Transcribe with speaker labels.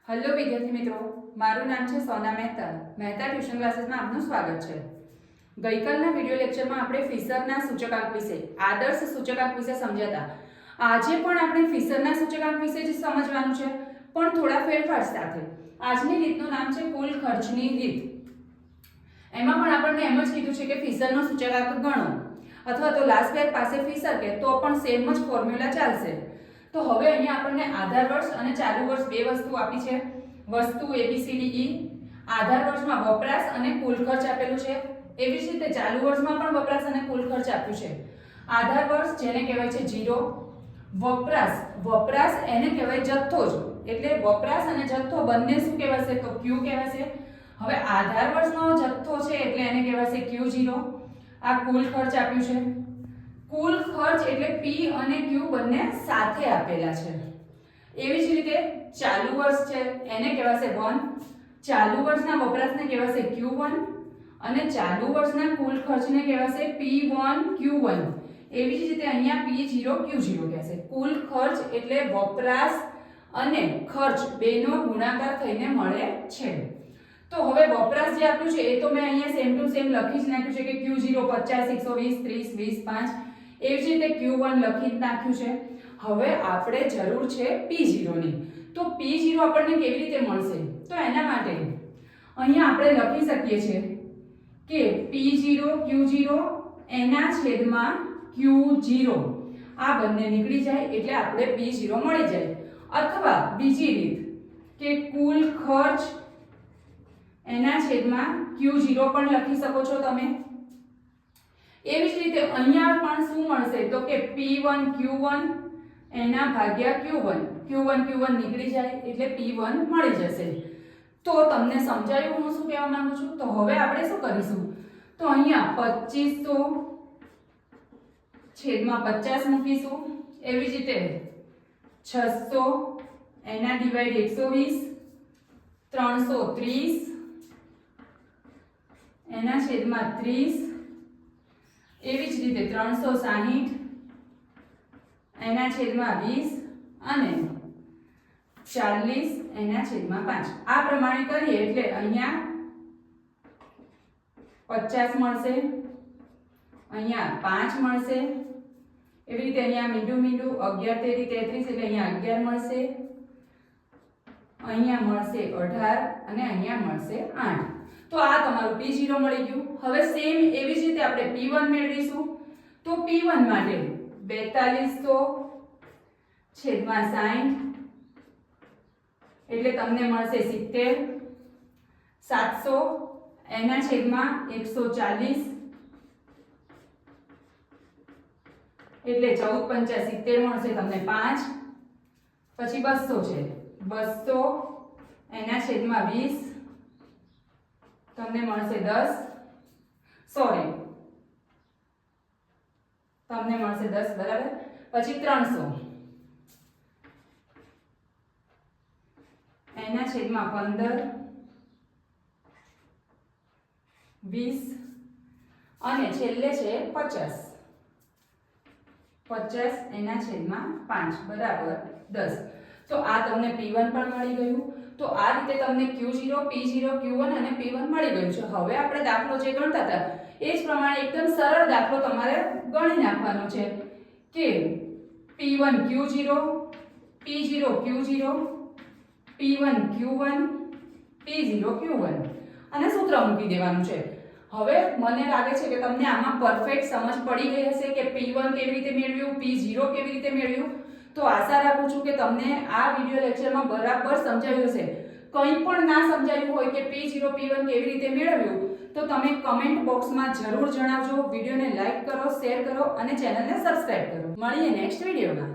Speaker 1: Hello વિદ્યાર્થી મિત્રો, મારું નામ છે સોના મહેતા. મહેતા ટ્યુશન ક્લાસીસમાં આપનું સ્વાગત છે. ગઈકાલના વિડિયો લેક્ચરમાં આપણે ફિશરના સૂચકાંક વિશે, આદર્શ સૂચકાંક વિશે સમજ્યા હતા. આજે પણ આપણે ફિશરના સૂચકાંક વિશે જ સમજવાનું છે, પણ થોડા ફેરફાર સાથે. આજની રીતનું નામ છે કુલ ખર્ચની રીત. એમાં પણ આપણને એમ જ કીધું છે કે ફિશરનો સૂચકાંક ગણો, અથવા તો લાસ્ટ યર પાસે ફિશર કે તો પણ સેમ જ ફોર્મ્યુલા ચાલશે. તો હવે અહીંયા આપણને આધાર વર્ષ અને ચાલુ વર્ષ બે વસ્તુ આપી છે. વસ્તુ ABCDE. આધાર વર્ષમાં વપરાશ અને કુલ ખર્ચ આપેલું છે. એવી જ રીતે ચાલુ વર્ષમાં પણ વપરાશ અને કુલ ખર્ચ આપ્યું છે. આધાર વર્ષ જેને કહેવાય છે 0, વપરાશ એને કહેવાય જથ્થો જ, એટલે વપરાશ અને જથ્થો બંને શું કહેવાશે તો Q કહેવાશે. હવે આધાર વર્ષનો જથ્થો છે એટલે એને કહેવાશે Q0. આ કુલ ખર્ચ આપ્યું છે. કુલ ખર્ચ એટલે P અને Q બંને સાથે આપેલા છે. એવી જ રીતે ચાલુ વર્ષ છે એને કહેવાશે 1. ચાલુ વર્ષના વપરાશને કહેવાશે Q1 અને ચાલુ વર્ષના કુલ ખર્ચને કહેવાશે P1 Q1. એવી જ રીતે અહીંયા P0 Q0 કહેશે. કુલ ખર્ચ એટલે વપરાશ અને ખર્ચ બેનો ગુણાકાર થઈને મળે છે. તો હવે વપરાશ જે આપ્યું છે એ તો મેં અહીંયા સેમ ટુ સેમ લખી જ નાખ્યું છે કે Q0 50 120 30 20 5. એવી જ રીતે Q1 લખી જ નાખ્યું છે. હવે આપણે જરૂર છે P0 ની. તો P0 આપણને કેવી રીતે મળશે? તો એના માટે અહીંયા આપણે લખી શકીએ છીએ કે P0 Q0 એના છેદમાં Q0. આ બંને નીકળી જાય એટલે આપણે P0 મળી જાય. અથવા બીજી રીત કે કુલ ખર્ચ એના છેદમાં Q0 પણ લખી શકો છો તમે. એવી જ રીતે અહીંયા પણ શું મળશે તો કે P1 Q1 એના ભાગ્યા Q1. Q1 નીકળી જાય એટલે P1 મળી જશે. તો તમને સમજાયું હું શું કહેવા માંગુ છું? તો હવે આપણે શું કરીશું? તો અહીંયા 2500 છેદમાં 50 મૂકીશું. એવી જ રીતે 600 એના ડિવાઇડ 120, 330 એના છેદમાં 30, એવી જ રીતે 360 એના છેદમાં 20 અને 40 એના છેદમાં 5. આ પ્રમાણે કરીએ એટલે અહીંયા 50 મળશે, અહીંયા 5 મળશે. એવી રીતે અહીંયા મીંડું 11 તેરી 33 એટલે અહીંયા 11 મળશે, અહીંયા મળશે 18 અને અહીંયા મળશે 8. તો આ તમારું P0 મળી ગયું. હવે સેમ એવી જ રીતે આપણે P1 મેળવીશું. તો P1 માટે 4200 છેદમાં 60 એટલે તમને મળશે 70. 700 એના છેદમાં 140 એટલે 14 × 5 70 મળશે તમને 5. પછી 200 છે, 200 એના છેદમાં 20 તમને મળશે 10. સોરી, તમને મળશે 10 બરાબર. પછી 300 એના છેદમાં 15 20 અને છેલ્લે છે 50 એના છેદમાં 5 બરાબર 10. તો આ તમને P1 પણ મળી ગયું. તો આ રીતે તમને Q0 P0 Q1 અને P1 મળી ગયું છે. હવે આપણે દાખલો જે ગણતા હતા એ જ પ્રમાણે એકદમ સરળ દાખલો તમારે ગણી નાખવાનો છે કે P1 Q0 P0 Q0 P1 Q1 P0 Q1 અને સૂત્ર મૂકી દેવાનું છે. હવે મને લાગે છે કે તમને આમાં પરફેક્ટ સમજ પડી ગઈ હશે કે P1 કેવી રીતે મેળવ્યું, P0 કેવી રીતે મેળવ્યું. તો આશા રાખું છું કે તમને આ વિડિયો લેક્ચરમાં બરાબર સમજાવ્યું હશે. કંઈ પણ ના સમજાયું હોય કે P0 P1 કેવી રીતે મેળવ્યું તો તમે કમેન્ટ બોક્સમાં જરૂર જણાવજો. વિડિયોને લાઈક કરો, શેર કરો અને ચેનલને સબસ્ક્રાઇબ કરો. મળીએ નેક્સ્ટ વિડિયોમાં.